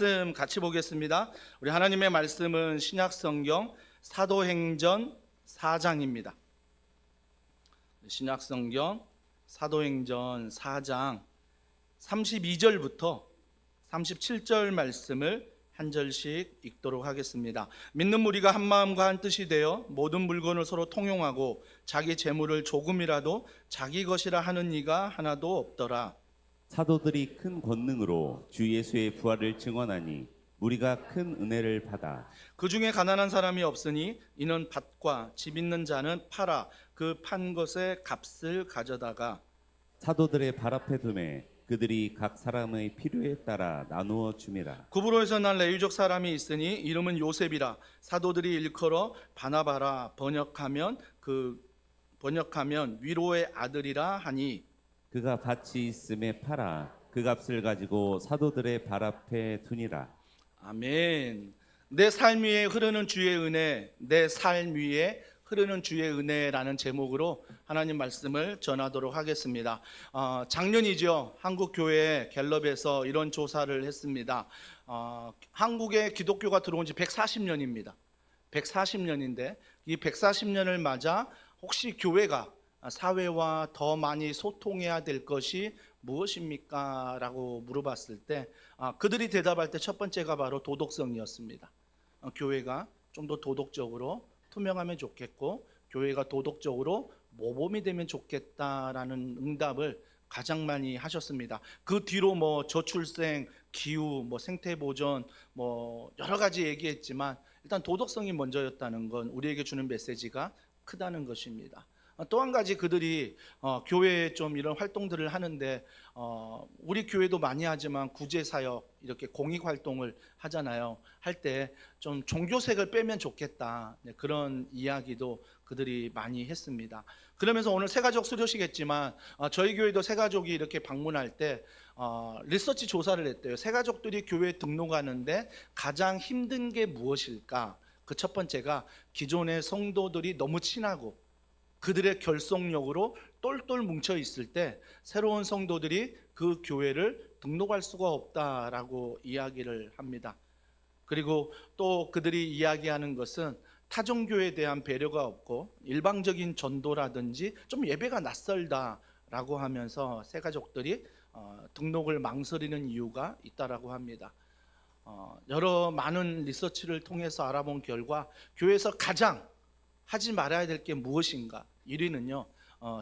말씀 같이 보겠습니다. 우리 하나님의 말씀은 신약성경 사도행전 4장입니다. 신약성경 사도행전 4장 32절부터 37절 말씀을 한 절씩 읽도록 하겠습니다. 믿는 무리가 한 마음과 한 뜻이 되어 모든 물건을 서로 통용하고 자기 재물을 조금이라도 자기 것이라 하는 이가 하나도 없더라. 사도들이 큰 권능으로 주 예수의 부활을 증언하니 우리가 큰 은혜를 받아 그 중에 가난한 사람이 없으니 이는 밭과 집 있는 자는 팔아 그 판 것의 값을 가져다가 사도들의 발 앞에 두매 그들이 각 사람의 필요에 따라 나누어 줌이라. 구브로에서 난 레위족 사람이 있으니 이름은 요셉이라. 사도들이 일컬어 바나바라 번역하면 위로의 아들이라 하니 그가 밭이 있음에 팔아 그 값을 가지고 사도들의 발 앞에 두니라. 아멘. 내 삶 위에 흐르는 주의 은혜, 내 삶 위에 흐르는 주의 은혜라는 제목으로 하나님 말씀을 전하도록 하겠습니다. 작년이죠. 한국교회 갤럽에서 이런 조사를 했습니다. 한국에 기독교가 들어온 지 140년입니다. 140년인데 이 140년을 맞아 혹시 교회가 사회와 더 많이 소통해야 될 것이 무엇입니까? 라고 물어봤을 때 그들이 대답할 때 첫 번째가 바로 도덕성이었습니다. 교회가 좀 더 도덕적으로 투명하면 좋겠고 교회가 도덕적으로 모범이 되면 좋겠다라는 응답을 가장 많이 하셨습니다. 그 뒤로 저출생, 기후, 생태보전 여러 가지 얘기했지만 일단 도덕성이 먼저였다는 건 우리에게 주는 메시지가 크다는 것입니다. 또 한 가지 그들이 교회에 좀 이런 활동들을 하는데 우리 교회도 많이 하지만 구제사역 이렇게 공익활동을 하잖아요. 할 때 좀 종교색을 빼면 좋겠다 그런 이야기도 그들이 많이 했습니다. 그러면서 오늘 새가족 수료시겠지만 저희 교회도 새가족이 이렇게 방문할 때 리서치 조사를 했대요. 새가족들이 교회에 등록하는데 가장 힘든 게 무엇일까? 그 첫 번째가 기존의 성도들이 너무 친하고 그들의 결속력으로 똘똘 뭉쳐 있을 때 새로운 성도들이 그 교회를 등록할 수가 없다라고 이야기를 합니다. 그리고 또 그들이 이야기하는 것은 타종교에 대한 배려가 없고 일방적인 전도라든지 좀 예배가 낯설다라고 하면서 새가족들이 등록을 망설이는 이유가 있다라고 합니다. 여러 많은 리서치를 통해서 알아본 결과 교회에서 가장 하지 말아야 될 게 무엇인가? 1위는요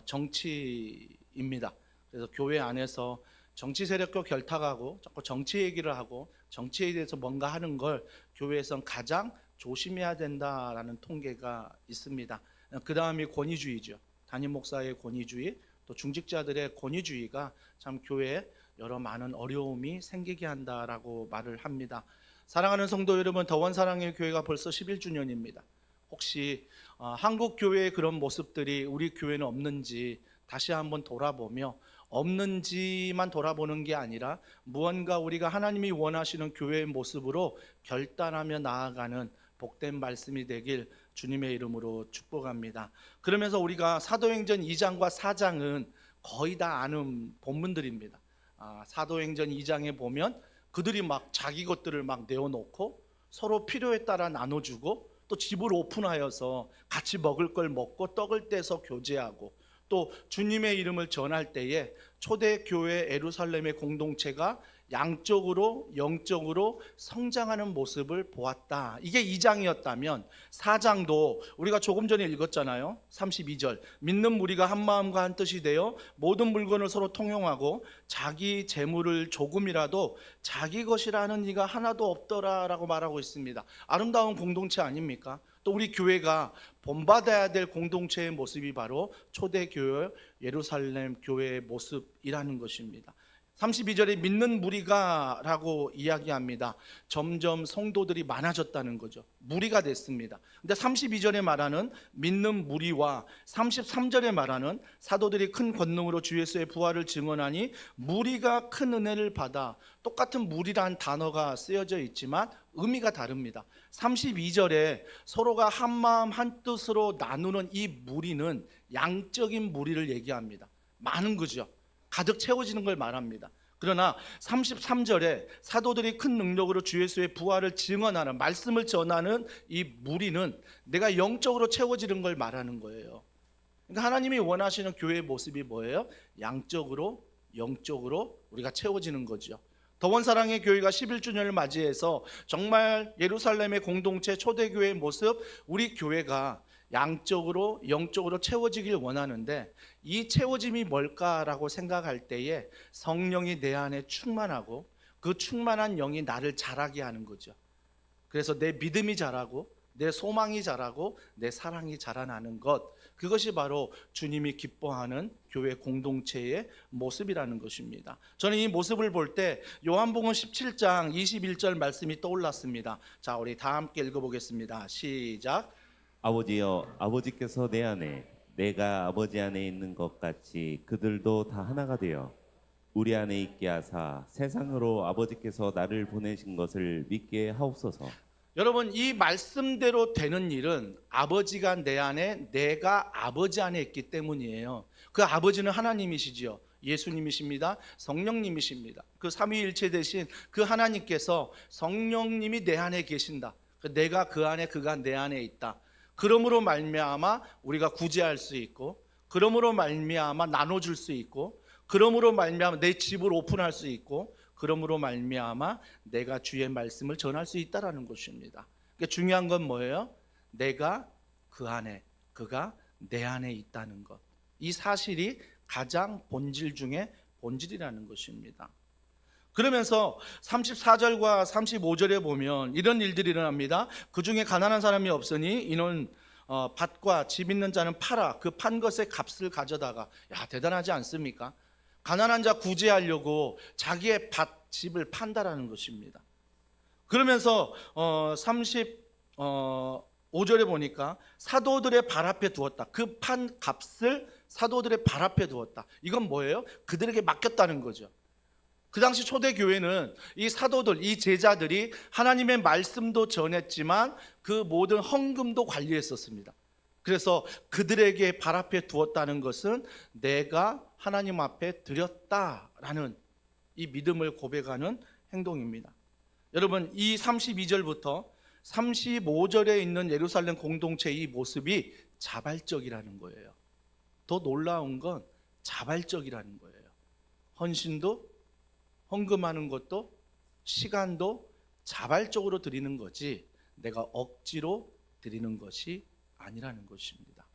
정치입니다. 그래서 교회 안에서 정치 세력과 결탁하고 자꾸 정치 얘기를 하고 정치에 대해서 뭔가 하는 걸 교회에선 가장 조심해야 된다라는 통계가 있습니다. 그 다음이 권위주의죠. 담임 목사의 권위주의, 또 중직자들의 권위주의가 참 교회에 여러 많은 어려움이 생기게 한다라고 말을 합니다. 사랑하는 성도 여러분, 더원사랑의 교회가 벌써 11주년입니다. 혹시 한국 교회의 그런 모습들이 우리 교회는 없는지 다시 한번 돌아보며 없는지만 돌아보는 게 아니라 무언가 우리가 하나님이 원하시는 교회의 모습으로 결단하며 나아가는 복된 말씀이 되길 주님의 이름으로 축복합니다. 그러면서 우리가 사도행전 2장과 4장은 거의 다 아는 본문들입니다. 사도행전 2장에 보면 그들이 막 자기 것들을 막 내어놓고 서로 필요에 따라 나눠주고 또 집을 오픈하여서 같이 먹을 걸 먹고 떡을 떼서 교제하고 또 주님의 이름을 전할 때에 초대교회 에루살렘의 공동체가 양적으로 영적으로 성장하는 모습을 보았다. 이게 2장이었다면 4장도 우리가 조금 전에 읽었잖아요. 32절 믿는 무리가 한 마음과 한 뜻이 되어 모든 물건을 서로 통용하고 자기 재물을 조금이라도 자기 것이라 하는 이가 하나도 없더라라고 말하고 있습니다. 아름다운 공동체 아닙니까? 또 우리 교회가 본받아야 될 공동체의 모습이 바로 초대교회 예루살렘 교회의 모습이라는 것입니다. 32절에 믿는 무리가 라고 이야기합니다. 점점 성도들이 많아졌다는 거죠. 무리가 됐습니다. 근데 32절에 말하는 믿는 무리와 33절에 말하는 사도들이 큰 권능으로 주 예수의 부활을 증언하니 무리가 큰 은혜를 받아, 똑같은 무리란 단어가 쓰여져 있지만 의미가 다릅니다. 32절에 서로가 한 마음 한 뜻으로 나누는 이 무리는 양적인 무리를 얘기합니다. 많은 거죠. 가득 채워지는 걸 말합니다. 그러나 33절에 사도들이 큰 능력으로 주 예수의 부활을 증언하는, 말씀을 전하는 이 무리는 내가 영적으로 채워지는 걸 말하는 거예요. 그러니까 하나님이 원하시는 교회의 모습이 뭐예요? 양적으로 영적으로 우리가 채워지는 거죠. 더원 사랑의 교회가 11주년을 맞이해서 정말 예루살렘의 공동체 초대교회의 모습, 우리 교회가 양적으로 영적으로 채워지길 원하는데, 이 채워짐이 뭘까라고 생각할 때에 성령이 내 안에 충만하고 그 충만한 영이 나를 자라게 하는 거죠. 그래서 내 믿음이 자라고 내 소망이 자라고 내 사랑이 자라나는 것, 그것이 바로 주님이 기뻐하는 교회 공동체의 모습이라는 것입니다. 저는 이 모습을 볼 때 요한복음 17장 21절 말씀이 떠올랐습니다. 자, 우리 다 함께 읽어보겠습니다. 시작. 아버지여, 아버지께서 내 안에, 내가 아버지 안에 있는 것 같이 그들도 다 하나가 되어 우리 안에 있게 하사 세상으로 아버지께서 나를 보내신 것을 믿게 하옵소서. 여러분, 이 말씀대로 되는 일은 아버지가 내 안에, 내가 아버지 안에 있기 때문이에요. 그 아버지는 하나님이시지요. 예수님이십니다. 성령님이십니다. 그 삼위일체 되신 그 하나님께서 성령님이 내 안에 계신다. 내가 그 안에, 그가 내 안에 있다. 그러므로 말미암아 우리가 구제할 수 있고, 그러므로 말미암아 나눠줄 수 있고, 그러므로 말미암아 내 집을 오픈할 수 있고, 그러므로 말미암아 내가 주의 말씀을 전할 수 있다라는 것입니다. 그러니까 중요한 건 뭐예요? 내가 그 안에, 그가 내 안에 있다는 것. 이 사실이 가장 본질 중에 본질이라는 것입니다. 그러면서 34절과 35절에 보면 이런 일들이 일어납니다. 그 중에 가난한 사람이 없으니 이는 밭과 집 있는 자는 팔아 그 판 것의 값을 가져다가, 야, 대단하지 않습니까? 가난한 자 구제하려고 자기의 밭, 집을 판다라는 것입니다. 그러면서 35절에 보니까 사도들의 발 앞에 두었다. 그 판 값을 사도들의 발 앞에 두었다. 이건 뭐예요? 그들에게 맡겼다는 거죠. 그 당시 초대교회는 이 사도들, 이 제자들이 하나님의 말씀도 전했지만 그 모든 헌금도 관리했었습니다. 그래서 그들에게 발 앞에 두었다는 것은 내가 하나님 앞에 드렸다라는 이 믿음을 고백하는 행동입니다. 여러분, 이 32절부터 35절에 있는 예루살렘 공동체의 이 모습이 자발적이라는 거예요. 더 놀라운 건 자발적이라는 거예요. 헌신도, 헌금하는 것도, 시간도 자발적으로 드리는 거지 내가 억지로 드리는 것이 아니라는 것입니다.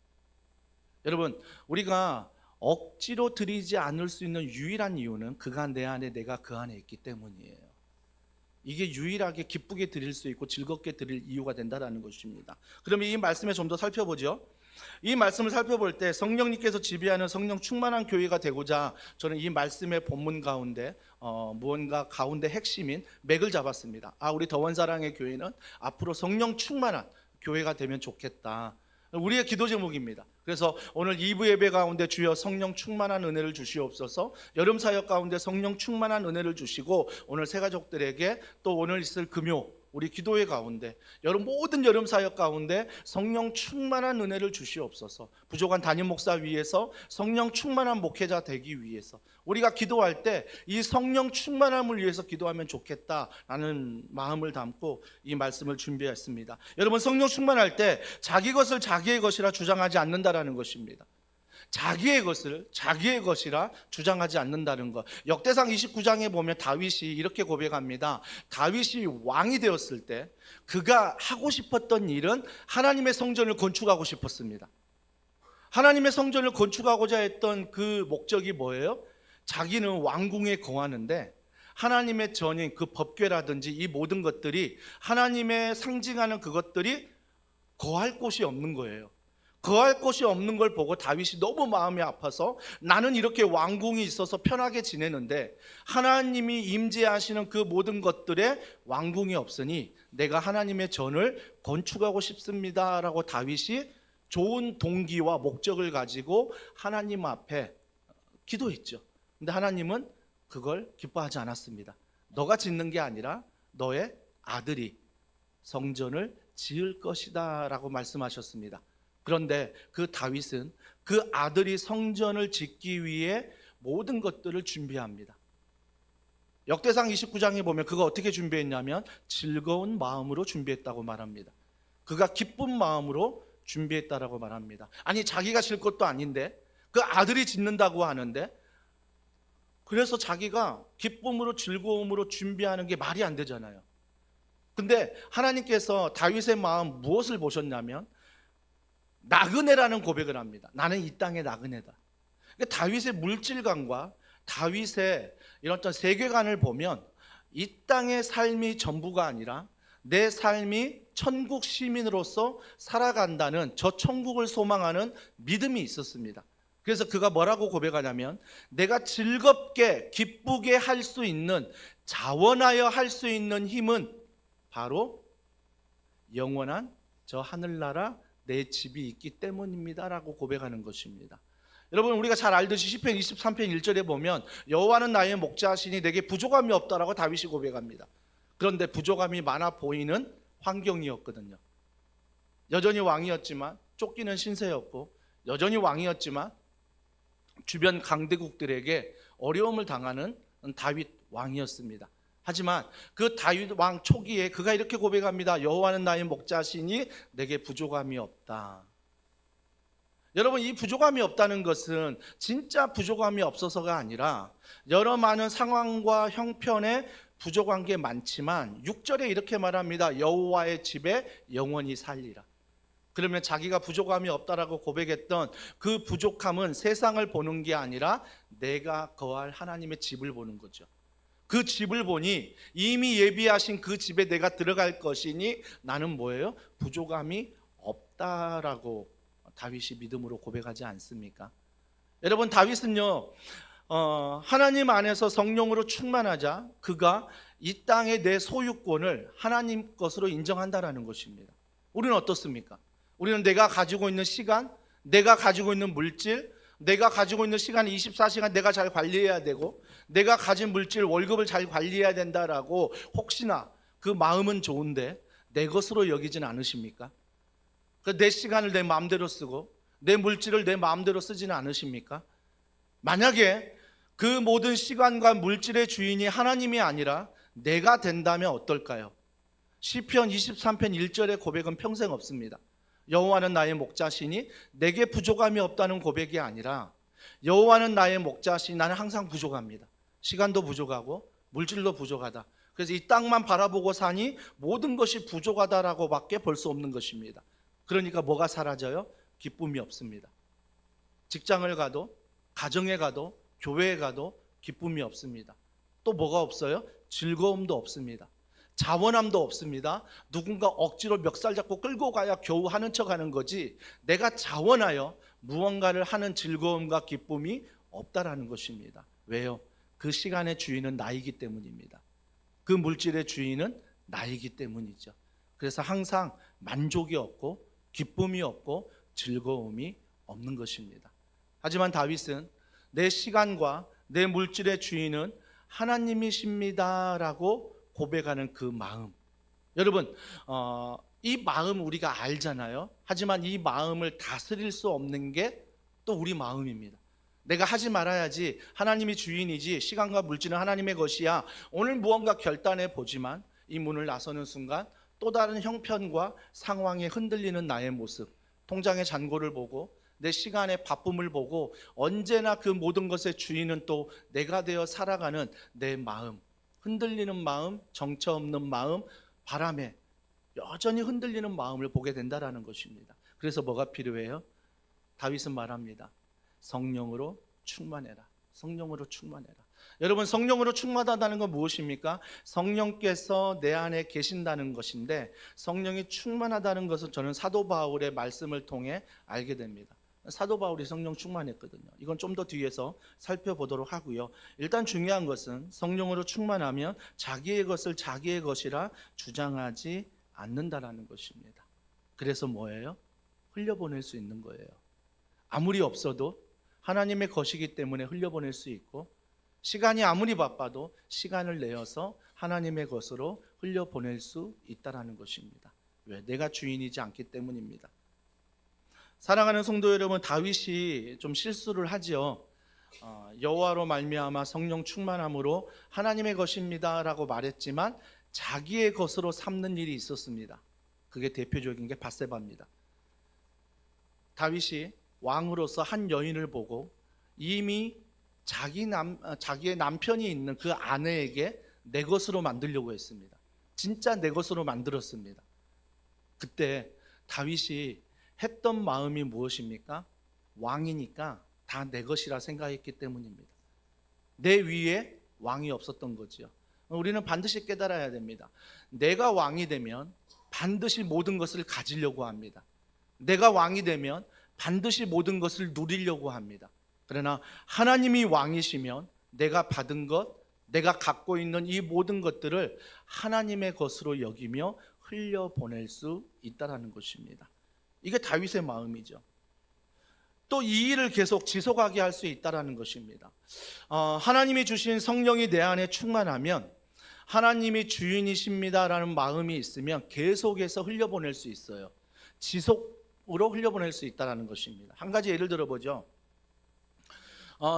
여러분, 우리가 억지로 드리지 않을 수 있는 유일한 이유는 그가 내 안에, 내가 그 안에 있기 때문이에요. 이게 유일하게 기쁘게 드릴 수 있고 즐겁게 드릴 이유가 된다는 것입니다. 그러면 이 말씀에 좀 더 살펴보죠. 이 말씀을 살펴볼 때 성령님께서 지배하는 성령 충만한 교회가 되고자 저는 이 말씀의 본문 가운데 무언가 가운데 핵심인 맥을 잡았습니다. 우리 더원사랑의 교회는 앞으로 성령 충만한 교회가 되면 좋겠다. 우리의 기도 제목입니다. 그래서 오늘 2부 예배 가운데 주여 성령 충만한 은혜를 주시옵소서, 여름 사역 가운데 성령 충만한 은혜를 주시고, 오늘 새가족들에게 또 오늘 있을 금요 우리 기도회 가운데 모든 여름 사역 가운데 성령 충만한 은혜를 주시옵소서. 부족한 담임 목사 위해서 성령 충만한 목회자 되기 위해서 우리가 기도할 때 이 성령 충만함을 위해서 기도하면 좋겠다라는 마음을 담고 이 말씀을 준비했습니다. 여러분, 성령 충만할 때 자기 것을 자기의 것이라 주장하지 않는다라는 것입니다. 자기의 것을 자기의 것이라 주장하지 않는다는 것. 역대상 29장에 보면 다윗이 이렇게 고백합니다. 다윗이 왕이 되었을 때 그가 하고 싶었던 일은 하나님의 성전을 건축하고 싶었습니다. 하나님의 성전을 건축하고자 했던 그 목적이 뭐예요? 자기는 왕궁에 거하는데 하나님의 전인 그 법궤라든지 이 모든 것들이, 하나님의 상징하는 그것들이 거할 곳이 없는 거예요. 거할 곳이 없는 걸 보고 다윗이 너무 마음이 아파서, 나는 이렇게 왕궁이 있어서 편하게 지내는데 하나님이 임재하시는 그 모든 것들에 왕궁이 없으니 내가 하나님의 전을 건축하고 싶습니다라고 다윗이 좋은 동기와 목적을 가지고 하나님 앞에 기도했죠. 근데 하나님은 그걸 기뻐하지 않았습니다. 너가 짓는 게 아니라 너의 아들이 성전을 지을 것이다 라고 말씀하셨습니다. 그런데 그 다윗은 그 아들이 성전을 짓기 위해 모든 것들을 준비합니다. 역대상 29장에 보면 그가 어떻게 준비했냐면 즐거운 마음으로 준비했다고 말합니다. 그가 기쁜 마음으로 준비했다라고 말합니다. 아니 자기가 질 것도 아닌데 그 아들이 짓는다고 하는데, 그래서 자기가 기쁨으로 즐거움으로 준비하는 게 말이 안 되잖아요. 근데 하나님께서 다윗의 마음 무엇을 보셨냐면 나그네라는 고백을 합니다. 나는 이 땅의 나그네다. 그러니까 다윗의 물질관과 다윗의 이런 어떤 세계관을 보면 이 땅의 삶이 전부가 아니라 내 삶이 천국 시민으로서 살아간다는 저 천국을 소망하는 믿음이 있었습니다. 그래서 그가 뭐라고 고백하냐면 내가 즐겁게 기쁘게 할 수 있는, 자원하여 할 수 있는 힘은 바로 영원한 저 하늘나라 내 집이 있기 때문입니다라고 고백하는 것입니다. 여러분 우리가 잘 알듯이 시편 23편 1절에 보면 여호와는 나의 목자시니 내게 부족함이 없다라고 다윗이 고백합니다. 그런데 부족함이 많아 보이는 환경이었거든요. 여전히 왕이었지만 쫓기는 신세였고, 여전히 왕이었지만 주변 강대국들에게 어려움을 당하는 다윗 왕이었습니다. 하지만 그 다윗 왕 초기에 그가 이렇게 고백합니다. 여호와는 나의 목자시니 내게 부족함이 없다. 여러분 이 부족함이 없다는 것은 진짜 부족함이 없어서가 아니라 여러 많은 상황과 형편에 부족한 게 많지만 6절에 이렇게 말합니다. 여호와의 집에 영원히 살리라. 그러면 자기가 부족함이 없다라고 고백했던 그 부족함은 세상을 보는 게 아니라 내가 거할 하나님의 집을 보는 거죠. 그 집을 보니 이미 예비하신 그 집에 내가 들어갈 것이니 나는 뭐예요? 부족함이 없다라고 다윗이 믿음으로 고백하지 않습니까? 여러분 다윗은요 하나님 안에서 성령으로 충만하자 그가 이 땅의 내 소유권을 하나님 것으로 인정한다라는 것입니다. 우리는 어떻습니까? 우리는 내가 가지고 있는 시간, 내가 가지고 있는 물질, 내가 가지고 있는 시간 24시간 내가 잘 관리해야 되고, 내가 가진 물질 월급을 잘 관리해야 된다라고 혹시나 그 마음은 좋은데 내 것으로 여기진 않으십니까? 내 시간을 내 마음대로 쓰고 내 물질을 내 마음대로 쓰지는 않으십니까? 만약에 그 모든 시간과 물질의 주인이 하나님이 아니라 내가 된다면 어떨까요? 시편 23편 1절의 고백은 평생 없습니다. 여호와는 나의 목자시니 내게 부족함이 없다는 고백이 아니라 여호와는 나의 목자시니 나는 항상 부족합니다. 시간도 부족하고 물질도 부족하다. 그래서 이 땅만 바라보고 사니 모든 것이 부족하다라고 밖에 볼 수 없는 것입니다. 그러니까 뭐가 사라져요? 기쁨이 없습니다. 직장을 가도 가정에 가도 교회에 가도 기쁨이 없습니다. 또 뭐가 없어요? 즐거움도 없습니다. 자원함도 없습니다. 누군가 억지로 멱살 잡고 끌고 가야 겨우 하는 척 하는 거지 내가 자원하여 무언가를 하는 즐거움과 기쁨이 없다라는 것입니다. 왜요? 그 시간의 주인은 나이기 때문입니다. 그 물질의 주인은 나이기 때문이죠. 그래서 항상 만족이 없고 기쁨이 없고 즐거움이 없는 것입니다. 하지만 다윗은 내 시간과 내 물질의 주인은 하나님이십니다라고 고백하는 그 마음, 여러분 이 마음 우리가 알잖아요. 하지만 이 마음을 다스릴 수 없는 게 또 우리 마음입니다. 내가 하지 말아야지, 하나님이 주인이지, 시간과 물질은 하나님의 것이야, 오늘 무언가 결단해 보지만 이 문을 나서는 순간 또 다른 형편과 상황에 흔들리는 나의 모습, 통장의 잔고를 보고 내 시간의 바쁨을 보고 언제나 그 모든 것의 주인은 또 내가 되어 살아가는 내 마음, 흔들리는 마음, 정처 없는 마음, 바람에 여전히 흔들리는 마음을 보게 된다라는 것입니다. 그래서 뭐가 필요해요? 다윗은 말합니다. 성령으로 충만해라. 성령으로 충만해라. 여러분 성령으로 충만하다는 건 무엇입니까? 성령께서 내 안에 계신다는 것인데, 성령이 충만하다는 것은 저는 사도 바울의 말씀을 통해 알게 됩니다. 사도 바울이 성령 충만했거든요. 이건 좀 더 뒤에서 살펴보도록 하고요. 일단 중요한 것은 성령으로 충만하면 자기의 것을 자기의 것이라 주장하지 않는다라는 것입니다. 그래서 뭐예요? 흘려보낼 수 있는 거예요. 아무리 없어도 하나님의 것이기 때문에 흘려보낼 수 있고, 시간이 아무리 바빠도 시간을 내어서 하나님의 것으로 흘려보낼 수 있다라는 것입니다. 왜? 내가 주인이지 않기 때문입니다. 사랑하는 성도 여러분, 다윗이 좀 실수를 하죠. 여호와로 말미암아 성령 충만함으로 하나님의 것입니다라고 말했지만 자기의 것으로 삼는 일이 있었습니다. 그게 대표적인 게 밧세바입니다. 다윗이 왕으로서 한 여인을 보고 이미 자기의 남편이 있는 그 아내에게 내 것으로 만들려고 했습니다. 진짜 내 것으로 만들었습니다. 그때 다윗이 했던 마음이 무엇입니까? 왕이니까 다 내 것이라 생각했기 때문입니다. 내 위에 왕이 없었던 거죠. 우리는 반드시 깨달아야 됩니다. 내가 왕이 되면 반드시 모든 것을 가지려고 합니다. 내가 왕이 되면 반드시 모든 것을 누리려고 합니다. 그러나 하나님이 왕이시면 내가 받은 것, 내가 갖고 있는 이 모든 것들을 하나님의 것으로 여기며 흘려보낼 수 있다는 것입니다. 이게 다윗의 마음이죠. 또 이 일을 계속 지속하게 할 수 있다는 것입니다. 하나님이 주신 성령이 내 안에 충만하면 하나님이 주인이십니다라는 마음이 있으면 계속해서 흘려보낼 수 있어요. 지속으로 흘려보낼 수 있다는 것입니다. 한 가지 예를 들어보죠.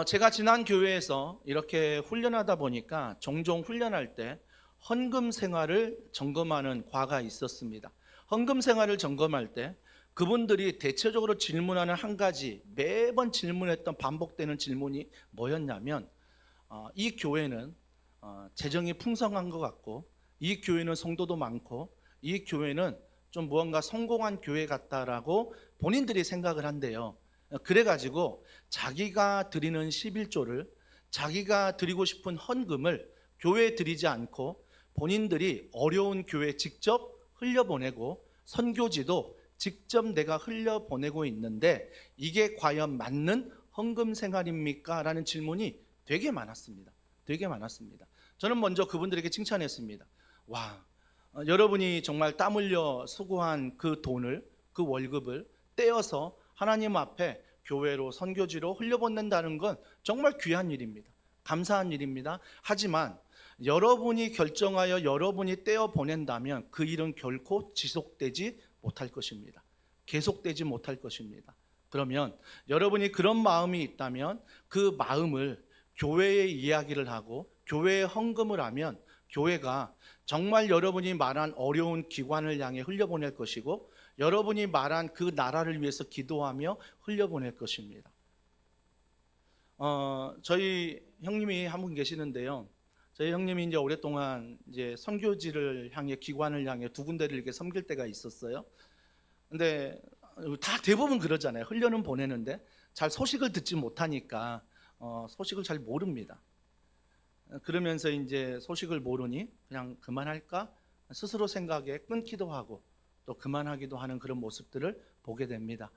제가 지난 교회에서 이렇게 훈련하다 보니까 종종 훈련할 때 헌금 생활을 점검하는 과가 있었습니다. 헌금 생활을 점검할 때 그분들이 대체적으로 질문하는 한 가지, 매번 질문했던 반복되는 질문이 뭐였냐면 이 교회는 재정이 풍성한 것 같고, 이 교회는 성도도 많고, 이 교회는 좀 무언가 성공한 교회 같다라고 본인들이 생각을 한대요. 그래가지고 자기가 드리는 11조를, 자기가 드리고 싶은 헌금을 교회에 드리지 않고 본인들이 어려운 교회에 직접 흘려보내고, 선교지도 직접 내가 흘려보내고 있는데 이게 과연 맞는 헌금 생활입니까? 라는 질문이 되게 많았습니다. 되게 많았습니다. 저는 먼저 그분들에게 칭찬했습니다. 와, 여러분이 정말 땀 흘려 수고한 그 돈을, 그 월급을 떼어서 하나님 앞에 교회로, 선교지로 흘려보낸다는 건 정말 귀한 일입니다. 감사한 일입니다. 하지만 여러분이 결정하여 여러분이 떼어 보낸다면 그 일은 결코 지속되지 못할 것입니다. 계속되지 못할 것입니다. 그러면 여러분이 그런 마음이 있다면 그 마음을 교회에 이야기를 하고 교회에 헌금을 하면 교회가 정말 여러분이 말한 어려운 기관을 향해 흘려보낼 것이고, 여러분이 말한 그 나라를 위해서 기도하며 흘려보낼 것입니다. 저희 형님이 한 분 계시는데요. 저희 형님이 이제 오랫동안 이제 선교지를 향해, 기관을 향해 두 군데를 이렇게 섬길 때가 있었어요. 근데 다 대부분 그러잖아요. 흘려는 보내는데 잘 소식을 듣지 못하니까 소식을 잘 모릅니다. 그러면서 이제 소식을 모르니 그냥 그만할까 스스로 생각에 끊기도 하고 또 그만하기도 하는 그런 모습들을 보게 됩니다.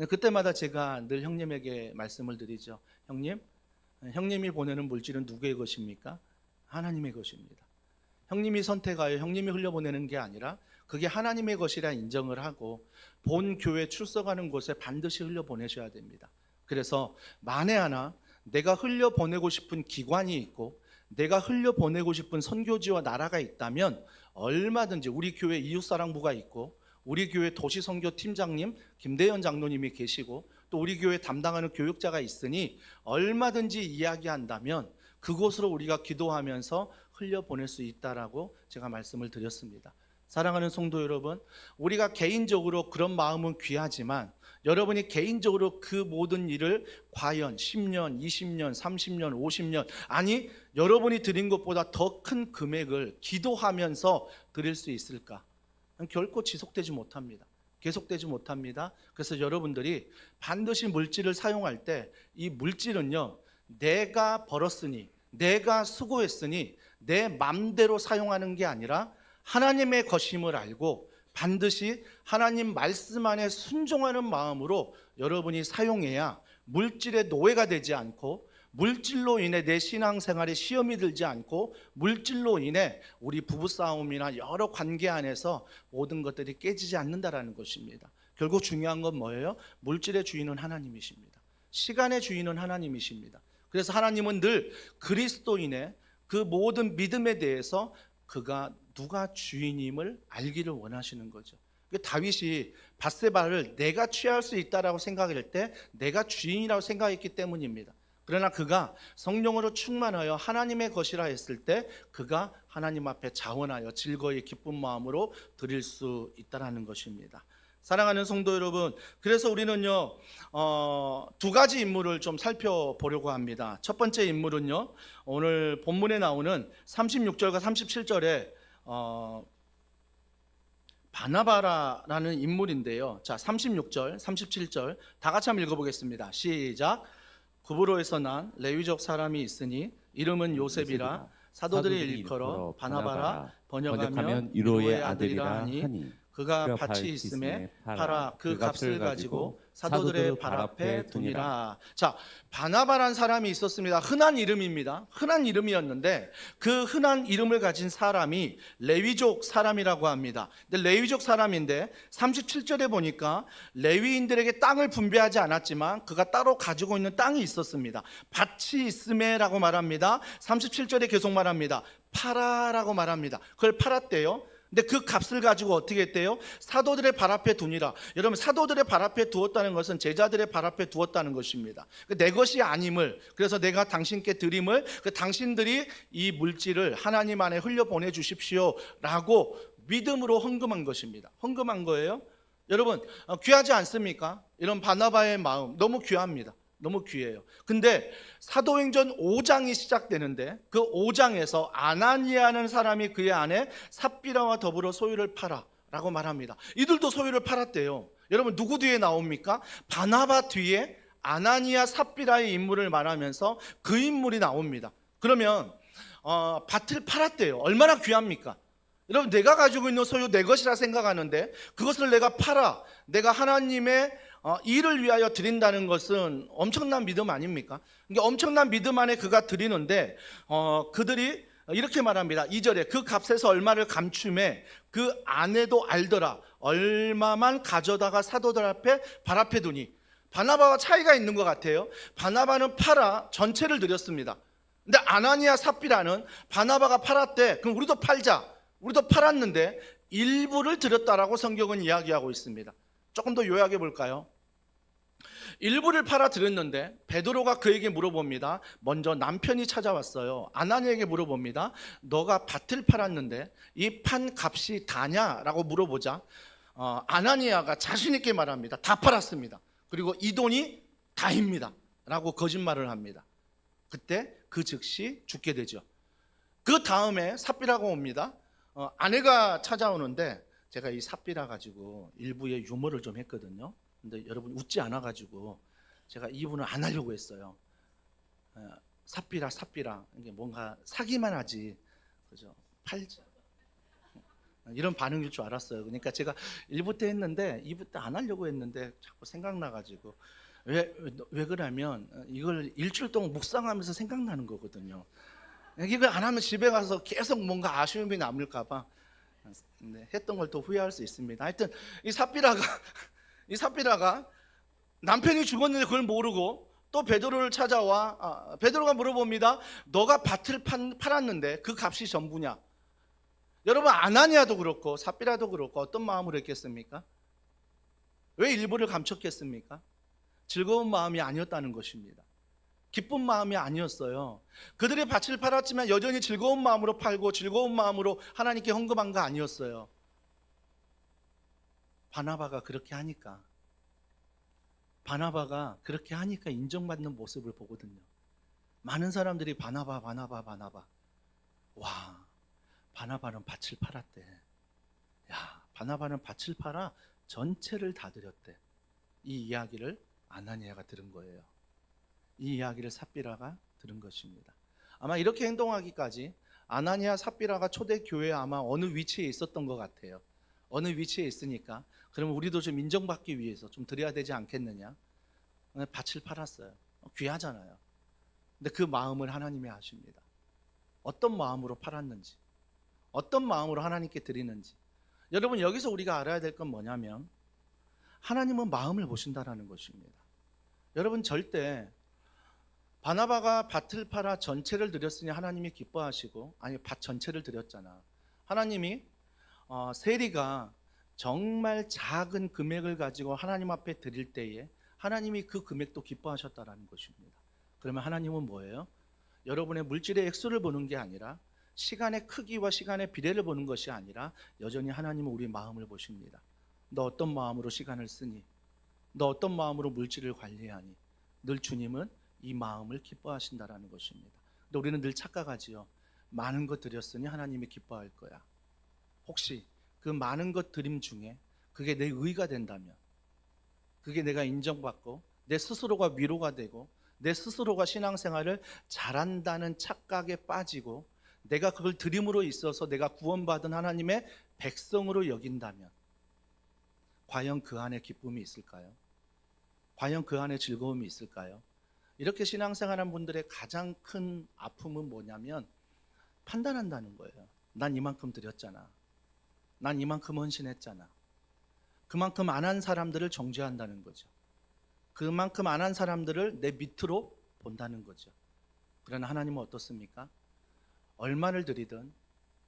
그때마다 제가 늘 형님에게 말씀을 드리죠. 형님이 보내는 물질은 누구의 것입니까? 하나님의 것입니다. 형님이 선택하여 형님이 흘려보내는 게 아니라 그게 하나님의 것이라 인정을 하고 본 교회 출석하는 곳에 반드시 흘려보내셔야 됩니다. 그래서 만에 하나 내가 흘려보내고 싶은 기관이 있고 내가 흘려보내고 싶은 선교지와 나라가 있다면 얼마든지, 우리 교회 이웃사랑부가 있고 우리 교회 도시선교팀장님 김대현 장로님이 계시고 또 우리 교회 담당하는 교육자가 있으니 얼마든지 이야기한다면 그곳으로 우리가 기도하면서 흘려보낼 수 있다라고 제가 말씀을 드렸습니다. 사랑하는 성도 여러분, 우리가 개인적으로 그런 마음은 귀하지만 여러분이 개인적으로 그 모든 일을 과연 10년, 20년, 30년, 50년, 아니 여러분이 드린 것보다 더 큰 금액을 기도하면서 드릴 수 있을까? 결코 지속되지 못합니다. 계속되지 못합니다. 그래서 여러분들이 반드시 물질을 사용할 때 이 물질은요, 내가 벌었으니, 내가 수고했으니 내 맘대로 사용하는 게 아니라 하나님의 것임을 알고 반드시 하나님 말씀 안에 순종하는 마음으로 여러분이 사용해야 물질의 노예가 되지 않고, 물질로 인해 내 신앙생활에 시험이 들지 않고, 물질로 인해 우리 부부싸움이나 여러 관계 안에서 모든 것들이 깨지지 않는다라는 것입니다. 결국 중요한 건 뭐예요? 물질의 주인은 하나님이십니다. 시간의 주인은 하나님이십니다. 그래서 하나님은 늘 그리스도인의 그 모든 믿음에 대해서 그가 누가 주인임을 알기를 원하시는 거죠. 다윗이 밧세바를 내가 취할 수 있다라고 생각할 때 내가 주인이라고 생각했기 때문입니다. 그러나 그가 성령으로 충만하여 하나님의 것이라 했을 때 그가 하나님 앞에 자원하여 즐거이 기쁜 마음으로 드릴 수 있다라는 것입니다. 사랑하는 성도 여러분, 그래서 우리는요 두 가지 인물을 좀 살펴보려고 합니다. 첫 번째 인물은요, 오늘 본문에 나오는 36절과 37절에 바나바라는 인물인데요. 자, 36절, 37절 다 같이 한번 읽어보겠습니다. 시작. 구브로에서 난 레위족 사람이 있으니 이름은 요셉이라 사도들이 일컬어 바나바라 번역하면 유로의 아들이라 하니 그가 밭이 있음에 팔아 그 값을 가지고 사도들의 발 앞에 두니라. 자, 바나바란 사람이 있었습니다. 흔한 이름입니다. 흔한 이름이었는데 그 흔한 이름을 가진 사람이 레위족 사람이라고 합니다. 근데 레위족 사람인데 37절에 보니까 레위인들에게 땅을 분배하지 않았지만 그가 따로 가지고 있는 땅이 있었습니다. 밭이 있음에라고 말합니다. 37절에 계속 말합니다. 팔아라고 말합니다. 그걸 팔았대요. 근데 그 값을 가지고 어떻게 했대요? 사도들의 발 앞에 두니라. 여러분, 사도들의 발 앞에 두었다는 것은 제자들의 발 앞에 두었다는 것입니다. 내 것이 아님을, 그래서 내가 당신께 드림을, 당신들이 이 물질을 하나님 안에 흘려 보내주십시오 라고 믿음으로 헌금한 것입니다. 헌금한 거예요. 여러분, 귀하지 않습니까? 이런 바나바의 마음 너무 귀합니다. 너무 귀해요. 근데 사도행전 5장이 시작되는데 그 5장에서 아나니아라는 사람이 그의 아내 삽비라와 더불어 소유를 팔아 라고 말합니다. 이들도 소유를 팔았대요. 여러분, 누구 뒤에 나옵니까? 바나바 뒤에 아나니아 삽비라의 인물을 말하면서 그 인물이 나옵니다. 그러면 밭을 팔았대요. 얼마나 귀합니까? 여러분, 내가 가지고 있는 소유 내 것이라 생각하는데 그것을 내가 팔아 내가 하나님의 일을 위하여 드린다는 것은 엄청난 믿음 아닙니까? 그러니까 엄청난 믿음 안에 그가 드리는데 그들이 이렇게 말합니다. 2절에 그 값에서 얼마를 감춤해 그 아내도 알더라. 얼마만 가져다가 사도들 앞에 발 앞에 두니. 바나바와 차이가 있는 것 같아요. 바나바는 팔아 전체를 드렸습니다. 근데 아나니아 삽비라는 바나바가 팔았대. 그럼 우리도 팔자. 우리도 팔았는데 일부를 드렸다라고 성경은 이야기하고 있습니다. 조금 더 요약해 볼까요? 일부를 팔아 드렸는데 베드로가 그에게 물어봅니다. 먼저 남편이 찾아왔어요. 아나니아에게 물어봅니다. 너가 밭을 팔았는데 이 판 값이 다냐라고 물어보자 아나니아가 자신 있게 말합니다. 다 팔았습니다. 그리고 이 돈이 다입니다 라고 거짓말을 합니다. 그때 그 즉시 죽게 되죠. 그 다음에 삽비라가 옵니다. 아내가 찾아오는데 제가 이 삽비라 가지고 일부의 유머를 좀 했거든요. 근데 여러분 웃지 않아 가지고 제가 이분을 안 하려고 했어요. 삽비라 이게 뭔가 사기만 하지, 그죠? 팔지 이런 반응일 줄 알았어요. 그러니까 제가 1부 때 했는데 2부 때 안 하려고 했는데 자꾸 생각나 가지고 왜 그러냐면 이걸 일주일 동안 묵상하면서 생각나는 거거든요. 이걸 안 하면 집에 가서 계속 뭔가 아쉬움이 남을까 봐 했던 걸 또 후회할 수 있습니다. 하여튼 이 삽비라가 남편이 죽었는데 그걸 모르고 또 베드로를 찾아와 베드로가 물어봅니다. 너가 밭을 팔았는데 그 값이 전부냐? 여러분, 아나니아도 그렇고 삽비라도 그렇고 어떤 마음으로 했겠습니까? 왜 일부를 감췄겠습니까? 즐거운 마음이 아니었다는 것입니다. 기쁜 마음이 아니었어요. 그들의 밭을 팔았지만 여전히 즐거운 마음으로 팔고 즐거운 마음으로 하나님께 헌금한 거 아니었어요. 바나바가 그렇게 하니까 인정받는 모습을 보거든요. 많은 사람들이 바나바. 와, 바나바는 밭을 팔았대. 야, 바나바는 밭을 팔아 전체를 다 드렸대. 이 이야기를 아나니아가 들은 거예요. 이 이야기를 삽비라가 들은 것입니다. 아마 이렇게 행동하기까지 아나니아 삽비라가 초대교회에 아마 어느 위치에 있었던 것 같아요. 어느 위치에 있으니까 그러면 우리도 좀 인정받기 위해서 좀 드려야 되지 않겠느냐. 밭을 팔았어요. 귀하잖아요. 근데 그 마음을 하나님이 아십니다. 어떤 마음으로 팔았는지, 어떤 마음으로 하나님께 드리는지. 여러분, 여기서 우리가 알아야 될 건 뭐냐면 하나님은 마음을 보신다라는 것입니다. 여러분, 절대 바나바가 밭을 팔아 전체를 드렸으니 하나님이 기뻐하시고, 아니 밭 전체를 드렸잖아. 하나님이 세리가 정말 작은 금액을 가지고 하나님 앞에 드릴 때에 하나님이 그 금액도 기뻐하셨다라는 것입니다. 그러면 하나님은 뭐예요? 여러분의 물질의 액수를 보는 게 아니라, 시간의 크기와 시간의 비례를 보는 것이 아니라, 여전히 하나님은 우리 마음을 보십니다. 너 어떤 마음으로 시간을 쓰니? 너 어떤 마음으로 물질을 관리하니? 늘 주님은 이 마음을 기뻐하신다라는 것입니다. 근데 우리는 늘 착각하지요. 많은 것 드렸으니 하나님이 기뻐할 거야. 혹시 그 많은 것 드림 중에 그게 내 의가 된다면, 그게 내가 인정받고 내 스스로가 위로가 되고 내 스스로가 신앙생활을 잘한다는 착각에 빠지고 내가 그걸 드림으로 있어서 내가 구원받은 하나님의 백성으로 여긴다면, 과연 그 안에 기쁨이 있을까요? 과연 그 안에 즐거움이 있을까요? 이렇게 신앙생활한 분들의 가장 큰 아픔은 뭐냐면 판단한다는 거예요. 난 이만큼 드렸잖아. 난 이만큼 헌신했잖아. 그만큼 안 한 사람들을 정죄한다는 거죠. 그만큼 안 한 사람들을 내 밑으로 본다는 거죠. 그러나 하나님은 어떻습니까? 얼마를 드리든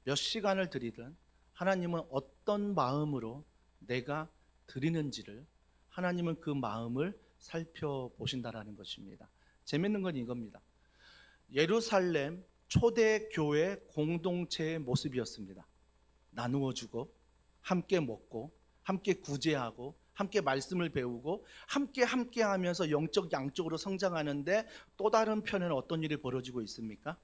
몇 시간을 드리든 하나님은 어떤 마음으로 내가 드리는지를, 하나님은 그 마음을 살펴보신다라는 것입니다. 재밌는 건 이겁니다. 예루살렘 초대교회 공동체의 모습이었습니다. 나누어 주고 함께 먹고 함께 구제하고 함께 말씀을 배우고 함께 하면서 영적 양적으로 성장하는데, 또 다른 편에는 어떤 일이 벌어지고 있습니까?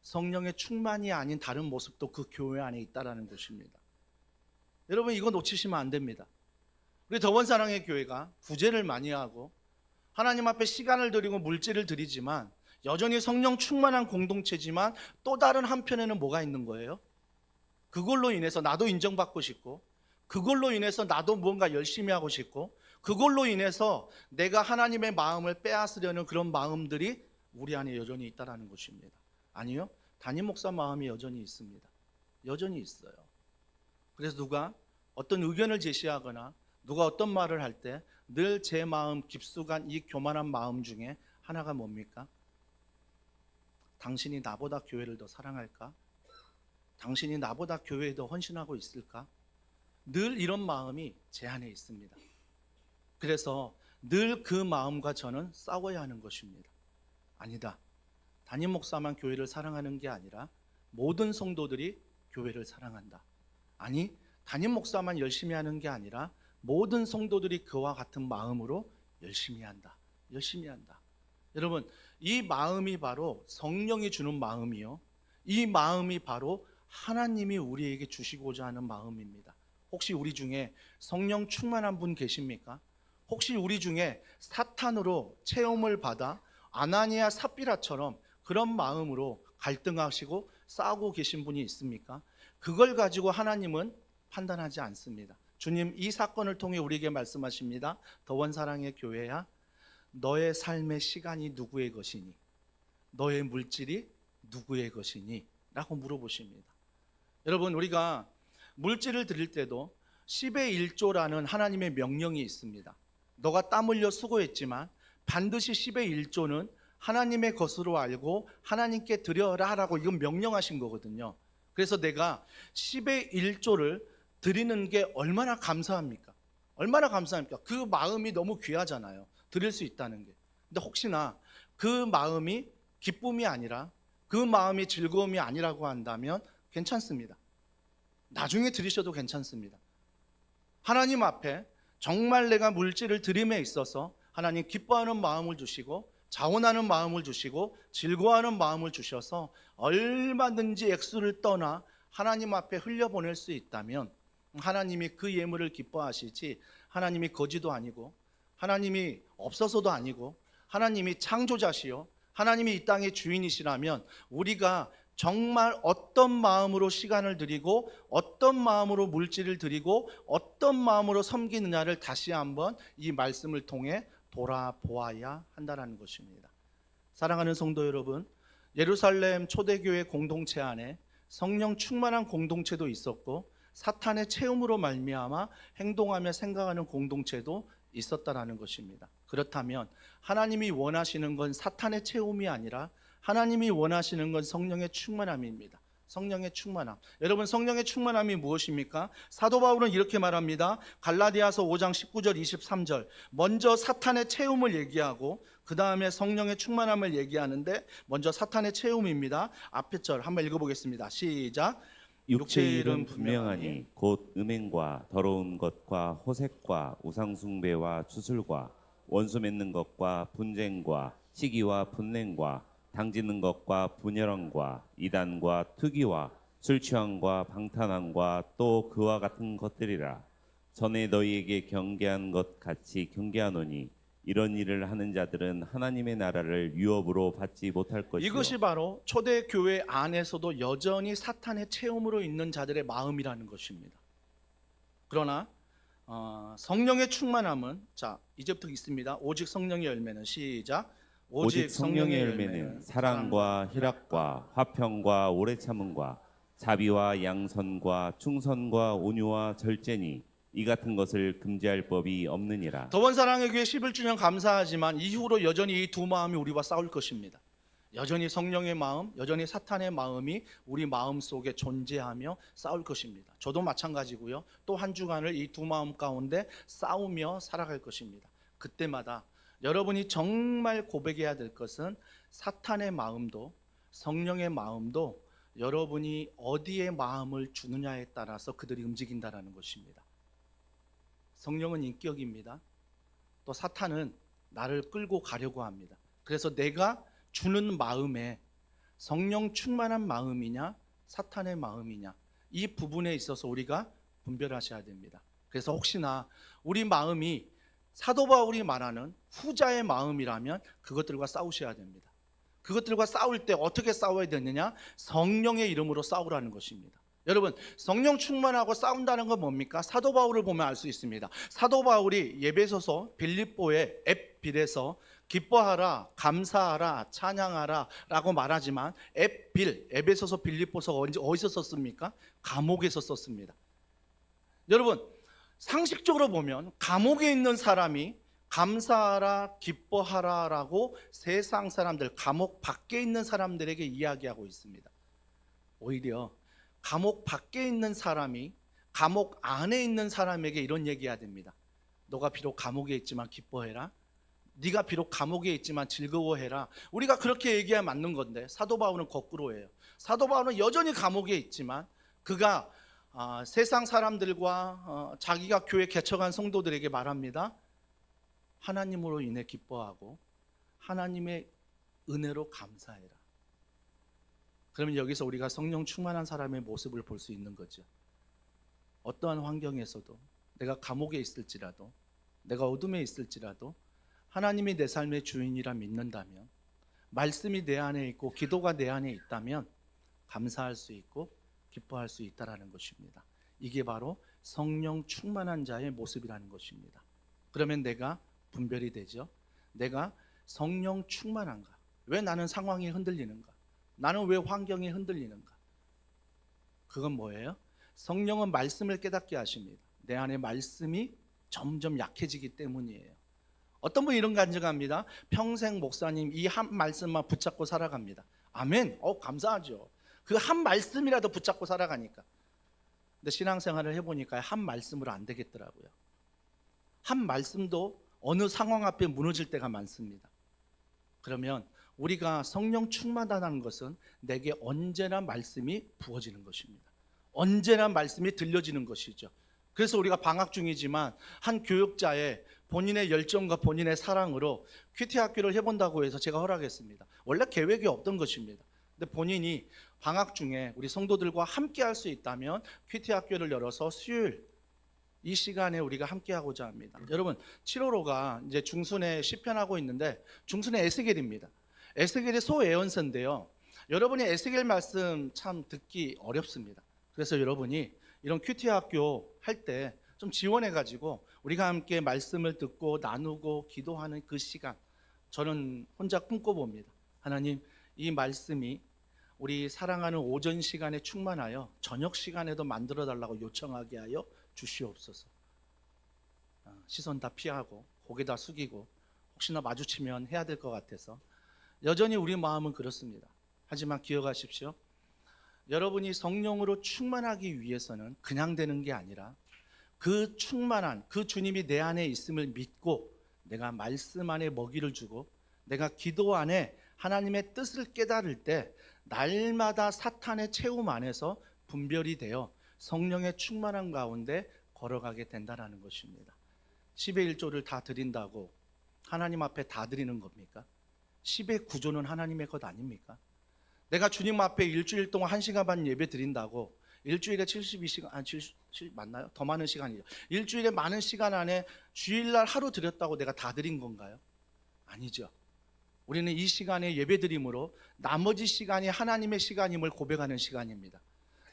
성령의 충만이 아닌 다른 모습도 그 교회 안에 있다라는 것입니다. 여러분, 이거 놓치시면 안 됩니다. 우리 더원사랑의 교회가 구제를 많이 하고 하나님 앞에 시간을 드리고 물질을 드리지만 여전히 성령 충만한 공동체지만, 또 다른 한편에는 뭐가 있는 거예요? 그걸로 인해서 나도 인정받고 싶고, 그걸로 인해서 나도 뭔가 열심히 하고 싶고, 그걸로 인해서 내가 하나님의 마음을 빼앗으려는 그런 마음들이 우리 안에 여전히 있다라는 것입니다. 아니요, 담임 목사 마음이 여전히 있습니다. 여전히 있어요. 그래서 누가 어떤 의견을 제시하거나 누가 어떤 말을 할 때 늘 제 마음 깊숙한 이 교만한 마음 중에 하나가 뭡니까? 당신이 나보다 교회를 더 사랑할까? 당신이 나보다 교회에 더 헌신하고 있을까? 늘 이런 마음이 제 안에 있습니다. 그래서 늘 그 마음과 저는 싸워야 하는 것입니다. 아니다, 담임 목사만 교회를 사랑하는 게 아니라 모든 성도들이 교회를 사랑한다. 아니, 담임 목사만 열심히 하는 게 아니라 모든 성도들이 그와 같은 마음으로 열심히 한다. 열심히 한다. 여러분, 이 마음이 바로 성령이 주는 마음이요, 이 마음이 바로 하나님이 우리에게 주시고자 하는 마음입니다. 혹시 우리 중에 성령 충만한 분 계십니까? 혹시 우리 중에 사탄으로 체험을 받아 아나니아 삽비라처럼 그런 마음으로 갈등하시고 싸우고 계신 분이 있습니까? 그걸 가지고 하나님은 판단하지 않습니다. 주님 이 사건을 통해 우리에게 말씀하십니다. 더원사랑의 교회야, 너의 삶의 시간이 누구의 것이니? 너의 물질이 누구의 것이니? 라고 물어보십니다. 여러분, 우리가 물질을 드릴 때도 10의 1조라는 하나님의 명령이 있습니다. 너가 땀 흘려 수고했지만 반드시 10의 1조는 하나님의 것으로 알고 하나님께 드려라 라고 이건 명령하신 거거든요. 그래서 내가 10의 1조를 드리는 게 얼마나 감사합니까? 얼마나 감사합니까? 그 마음이 너무 귀하잖아요. 드릴 수 있다는 게. 근데 혹시나 그 마음이 기쁨이 아니라, 그 마음이 즐거움이 아니라고 한다면 괜찮습니다. 나중에 드리셔도 괜찮습니다. 하나님 앞에 정말 내가 물질을 드림에 있어서 하나님 기뻐하는 마음을 주시고 자원하는 마음을 주시고 즐거워하는 마음을 주셔서 얼마든지 액수를 떠나 하나님 앞에 흘려보낼 수 있다면 하나님이 그 예물을 기뻐하시지, 하나님이 거지도 아니고 하나님이 없어서도 아니고 하나님이 창조자시요 하나님이 이 땅의 주인이시라면 우리가 정말 어떤 마음으로 시간을 드리고 어떤 마음으로 물질을 드리고 어떤 마음으로 섬기느냐를 다시 한번 이 말씀을 통해 돌아보아야 한다는 것입니다. 사랑하는 성도 여러분, 예루살렘 초대교회 공동체 안에 성령 충만한 공동체도 있었고 사탄의 체험으로 말미암아 행동하며 생각하는 공동체도 있었다라는 것입니다. 그렇다면 하나님이 원하시는 건 사탄의 체험이 아니라 하나님이 원하시는 건 성령의 충만함입니다. 성령의 충만함. 여러분, 성령의 충만함이 무엇입니까? 사도 바울은 이렇게 말합니다. 갈라디아서 5장 19절 23절. 먼저 사탄의 체험을 얘기하고 그 다음에 성령의 충만함을 얘기하는데 먼저 사탄의 체험입니다. 앞에 절 한번 읽어보겠습니다. 시작. 육체의 일은 분명하니 곧 음행과 더러운 것과 호색과 우상숭배와 추술과 원수 맺는 것과 분쟁과 시기와 분냉과 당짓는 것과 분열함과 이단과 투기와 술 취함과 방탕함과 또 그와 같은 것들이라. 전에 너희에게 경계한 것 같이 경계하노니 이런 일을 하는 자들은 하나님의 나라를 유업으로 받지 못할 것이요. 이것이 바로 초대교회 안에서도 여전히 사탄의 체험으로 있는 자들의 마음이라는 것입니다. 그러나 성령의 충만함은 자 이제부터 있습니다. 오직 성령의 열매는 시작. 오직 성령의 열매는 사랑과 희락과 화평과 오래 참음과 자비와 양선과 충선과 온유와 절제니 이 같은 것을 금지할 법이 없느니라. 더번 사랑의 교회 11주년 감사하지만 이후로 여전히 이 두 마음이 우리와 싸울 것입니다. 여전히 성령의 마음, 여전히 사탄의 마음이 우리 마음 속에 존재하며 싸울 것입니다. 저도 마찬가지고요. 또 한 주간을 이 두 마음 가운데 싸우며 살아갈 것입니다. 그때마다 여러분이 정말 고백해야 될 것은 사탄의 마음도 성령의 마음도 여러분이 어디에 마음을 주느냐에 따라서 그들이 움직인다라는 것입니다. 성령은 인격입니다. 또 사탄은 나를 끌고 가려고 합니다. 그래서 내가 주는 마음에 성령 충만한 마음이냐 사탄의 마음이냐 이 부분에 있어서 우리가 분별하셔야 됩니다. 그래서 혹시나 우리 마음이 사도 바울이 말하는 후자의 마음이라면 그것들과 싸우셔야 됩니다. 그것들과 싸울 때 어떻게 싸워야 되느냐? 성령의 이름으로 싸우라는 것입니다. 여러분, 성령 충만하고 싸운다는 건 뭡니까? 사도 바울을 보면 알 수 있습니다. 사도 바울이 예배소서 빌립보의 앱빌에서 기뻐하라, 감사하라, 찬양하라 라고 말하지만 에베소서 빌립보서 어디서 썼습니까? 감옥에서 썼습니다. 여러분, 상식적으로 보면 감옥에 있는 사람이 감사하라, 기뻐하라 라고 세상 사람들, 감옥 밖에 있는 사람들에게 이야기하고 있습니다. 오히려 감옥 밖에 있는 사람이 감옥 안에 있는 사람에게 이런 얘기해야 됩니다. 너가 비록 감옥에 있지만 기뻐해라. 네가 비록 감옥에 있지만 즐거워해라. 우리가 그렇게 얘기해야 맞는 건데 사도 바울은 거꾸로예요. 사도 바울은 여전히 감옥에 있지만 그가 세상 사람들과 자기가 교회 개척한 성도들에게 말합니다. 하나님으로 인해 기뻐하고 하나님의 은혜로 감사해라. 그러면 여기서 우리가 성령 충만한 사람의 모습을 볼 수 있는 거죠. 어떠한 환경에서도 내가 감옥에 있을지라도 내가 어둠에 있을지라도 하나님이 내 삶의 주인이라 믿는다면 말씀이 내 안에 있고 기도가 내 안에 있다면 감사할 수 있고 기뻐할 수 있다라는 것입니다. 이게 바로 성령 충만한 자의 모습이라는 것입니다. 그러면 내가 분별이 되죠. 내가 성령 충만한가? 왜 나는 상황이 흔들리는가? 나는 왜 환경이 흔들리는가? 그건 뭐예요? 성령은 말씀을 깨닫게 하십니다. 내 안에 말씀이 점점 약해지기 때문이에요. 어떤 분이 이런 간증합니다. 평생 목사님 이 한 말씀만 붙잡고 살아갑니다. 아멘. 감사하죠. 그 한 말씀이라도 붙잡고 살아가니까. 근데 신앙생활을 해보니까 한 말씀으로 안 되겠더라고요. 한 말씀도 어느 상황 앞에 무너질 때가 많습니다. 그러면 우리가 성령 충만하다는 것은 내게 언제나 말씀이 부어지는 것입니다. 언제나 말씀이 들려지는 것이죠. 그래서 우리가 방학 중이지만 한 교육자의 본인의 열정과 본인의 사랑으로 큐티 학교를 해본다고 해서 제가 허락했습니다. 원래 계획이 없던 것입니다. 근데 본인이 방학 중에 우리 성도들과 함께 할 수 있다면 큐티 학교를 열어서 수요일 이 시간에 우리가 함께 하고자 합니다. 여러분, 7월호가 이제 중순에 시편하고 있는데 중순에 에스겔입니다. 에스겔이 소예언서인데요. 여러분이 에스겔 말씀 참 듣기 어렵습니다. 그래서 여러분이 이런 큐티 학교 할 때 좀 지원해가지고 우리가 함께 말씀을 듣고 나누고 기도하는 그 시간, 저는 혼자 꿈꿔봅니다. 하나님, 이 말씀이 우리 사랑하는 오전 시간에 충만하여 저녁 시간에도 만들어달라고 요청하게 하여 주시옵소서. 시선 다 피하고 고개 다 숙이고 혹시나 마주치면 해야 될 것 같아서 여전히 우리 마음은 그렇습니다. 하지만 기억하십시오. 여러분이 성령으로 충만하기 위해서는 그냥 되는 게 아니라 그 충만한 그 주님이 내 안에 있음을 믿고 내가 말씀 안에 먹이를 주고 내가 기도 안에 하나님의 뜻을 깨달을 때 날마다 사탄의 채움 안에서 분별이 되어 성령의 충만한 가운데 걸어가게 된다는 것입니다. 10의 1조를 다 드린다고 하나님 앞에 다 드리는 겁니까? 10의 9조는 하나님의 것 아닙니까? 내가 주님 앞에 일주일 동안 1시간 반 예배 드린다고 일주일에 72시간, 맞나요? 더 많은 시간이죠. 일주일에 많은 시간 안에 주일날 하루 드렸다고 내가 다 드린 건가요? 아니죠. 우리는 이 시간에 예배 드림으로 나머지 시간이 하나님의 시간임을 고백하는 시간입니다.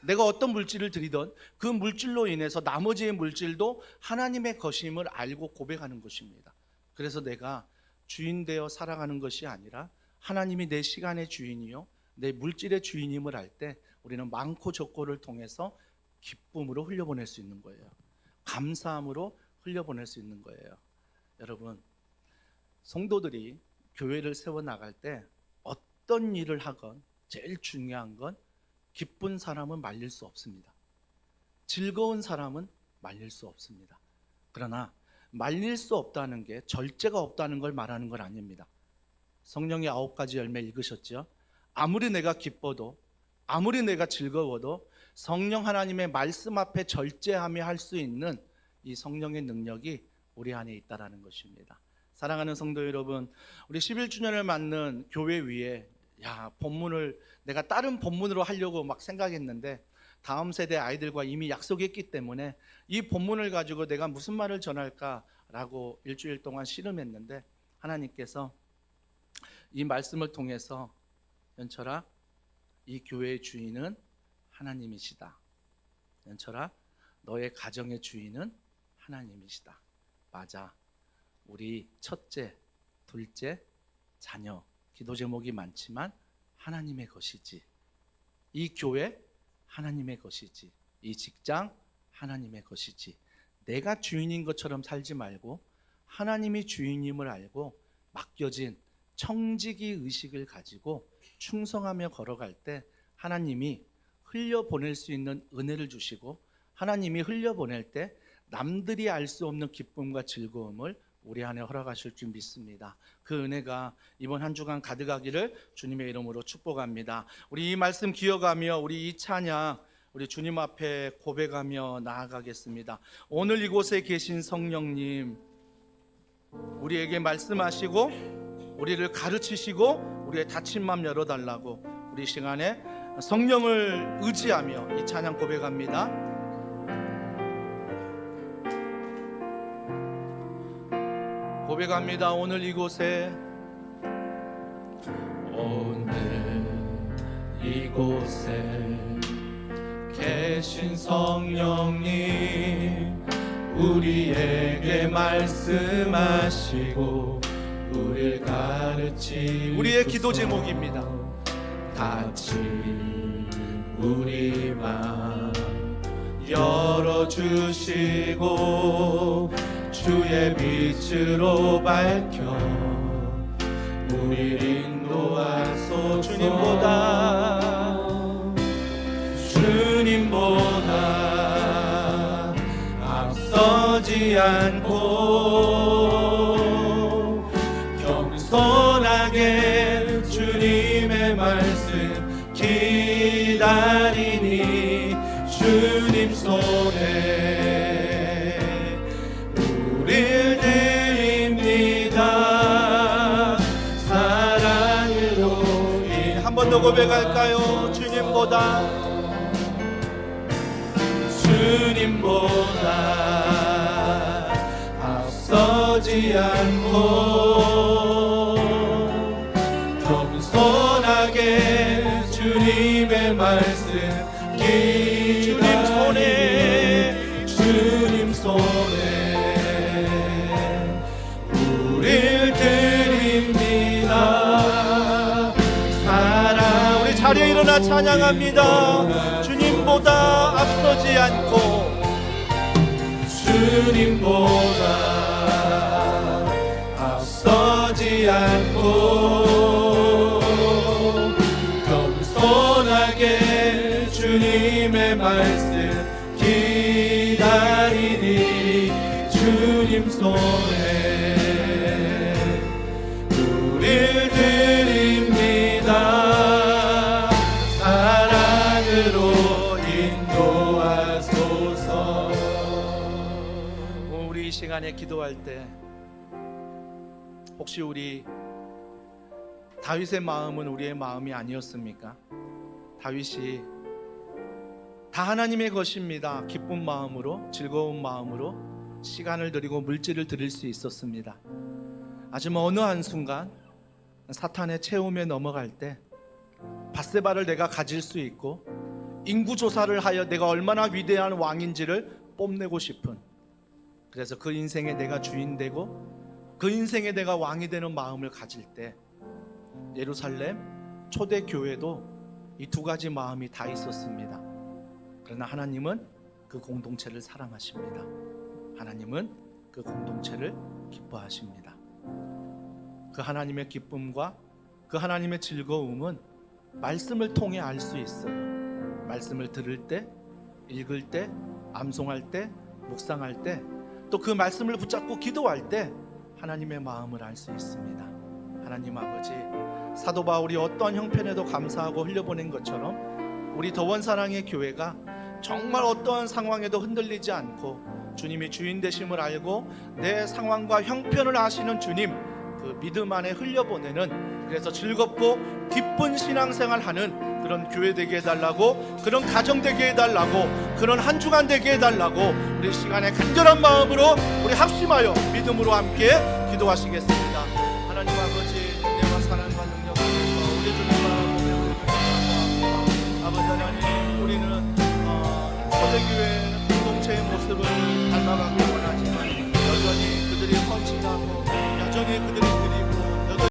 내가 어떤 물질을 드리던 그 물질로 인해서 나머지의 물질도 하나님의 것임을 알고 고백하는 것입니다. 그래서 내가 주인 되어 살아가는 것이 아니라 하나님이 내 시간의 주인이요 내 물질의 주인임을 알 때 우리는 많고 적고를 통해서 기쁨으로 흘려보낼 수 있는 거예요. 감사함으로 흘려보낼 수 있는 거예요. 여러분, 성도들이 교회를 세워나갈 때 어떤 일을 하건 제일 중요한 건 기쁜 사람은 말릴 수 없습니다. 즐거운 사람은 말릴 수 없습니다. 그러나 말릴 수 없다는 게 절제가 없다는 걸 말하는 건 아닙니다. 성령의 9가지 열매 읽으셨죠? 아무리 내가 기뻐도 아무리 내가 즐거워도 성령 하나님의 말씀 앞에 절제하며 할 수 있는 이 성령의 능력이 우리 안에 있다는 것입니다. 사랑하는 성도 여러분, 우리 11주년을 맞는 교회 위에 본문을 내가 다른 본문으로 하려고 막 생각했는데 다음 세대 아이들과 이미 약속했기 때문에 이 본문을 가지고 내가 무슨 말을 전할까라고 일주일 동안 씨름했는데 하나님께서 이 말씀을 통해서 연철아, 이 교회의 주인은 하나님이시다. 연철아, 너의 가정의 주인은 하나님이시다. 맞아. 우리 첫째, 둘째, 자녀 기도 제목이 많지만 하나님의 것이지. 이 교회 하나님의 것이지. 이 직장 하나님의 것이지. 내가 주인인 것처럼 살지 말고 하나님이 주인임을 알고 맡겨진 청지기 의식을 가지고 충성하며 걸어갈 때 하나님이 흘려보낼 수 있는 은혜를 주시고 하나님이 흘려보낼 때 남들이 알 수 없는 기쁨과 즐거움을 우리 안에 허락하실 줄 믿습니다. 그 은혜가 이번 한 주간 가득하기를 주님의 이름으로 축복합니다. 우리 이 말씀 기억하며 우리 이 찬양 우리 주님 앞에 고백하며 나아가겠습니다. 오늘 이곳에 계신 성령님, 우리에게 말씀하시고 우리를 가르치시고 우리의 닫힌 마음 열어달라고 우리 시간에 성령을 의지하며 이 찬양 고백합니다. 고백합니다. 오늘 이곳에 계신 성령님, 우리에게 말씀하시고 우리를 가르치고 우리의 기도 제목입니다. 닫힌 우리 맘 열어주시고 주의 빛으로 밝혀 우리를 인도하소서. 주님보다 앞서지 않고 겸손하게 주님의 말씀 기다리니 주님 손에 우릴 드립니다. 사랑으로 한 번 더 고백할까요? 주님보다 앞서지 않고 겸손하게 주님의 말씀 주님 손에 우릴 드립니다. 사랑. 우리 자리에 일어나 찬양합니다. 주님보다 앞서지 않고 주님보다 앞서지 않고 겸손하게 주님의 말씀 기다리니 주님 손에 우리 시간에 기도할 때 혹시 우리 다윗의 마음은 우리의 마음이 아니었습니까? 다윗이 다 하나님의 것입니다. 기쁜 마음으로, 즐거운 마음으로 시간을 드리고 물질을 드릴 수 있었습니다. 하지만 어느 한순간 사탄의 채움에 넘어갈 때 밧세바를 내가 가질 수 있고 인구조사를 하여 내가 얼마나 위대한 왕인지를 뽐내고 싶은, 그래서 그 인생에 내가 주인 되고 그 인생에 내가 왕이 되는 마음을 가질 때 예루살렘 초대교회도 이 두 가지 마음이 다 있었습니다. 그러나 하나님은 그 공동체를 사랑하십니다. 하나님은 그 공동체를 기뻐하십니다. 그 하나님의 기쁨과 그 하나님의 즐거움은 말씀을 통해 알 수 있어요. 말씀을 들을 때, 읽을 때, 암송할 때, 묵상할 때, 또 그 말씀을 붙잡고 기도할 때 하나님의 마음을 알 수 있습니다. 하나님 아버지, 사도 바울이 어떠한 형편에도 감사하고 흘려보낸 것처럼 우리 더원사랑의 교회가 정말 어떠한 상황에도 흔들리지 않고 주님이 주인 되심을 알고 내 상황과 형편을 아시는 주님, 그 믿음 안에 흘려보내는, 그래서 즐겁고 기쁜 신앙생활하는 그런 교회 되게 해달라고, 그런 가정 되게 해달라고, 그런 한 주간 되게 해달라고 우리 시간에 간절한 마음으로 우리 합심하여 믿음으로 함께 기도하시겠습니다. 하나님 아버지,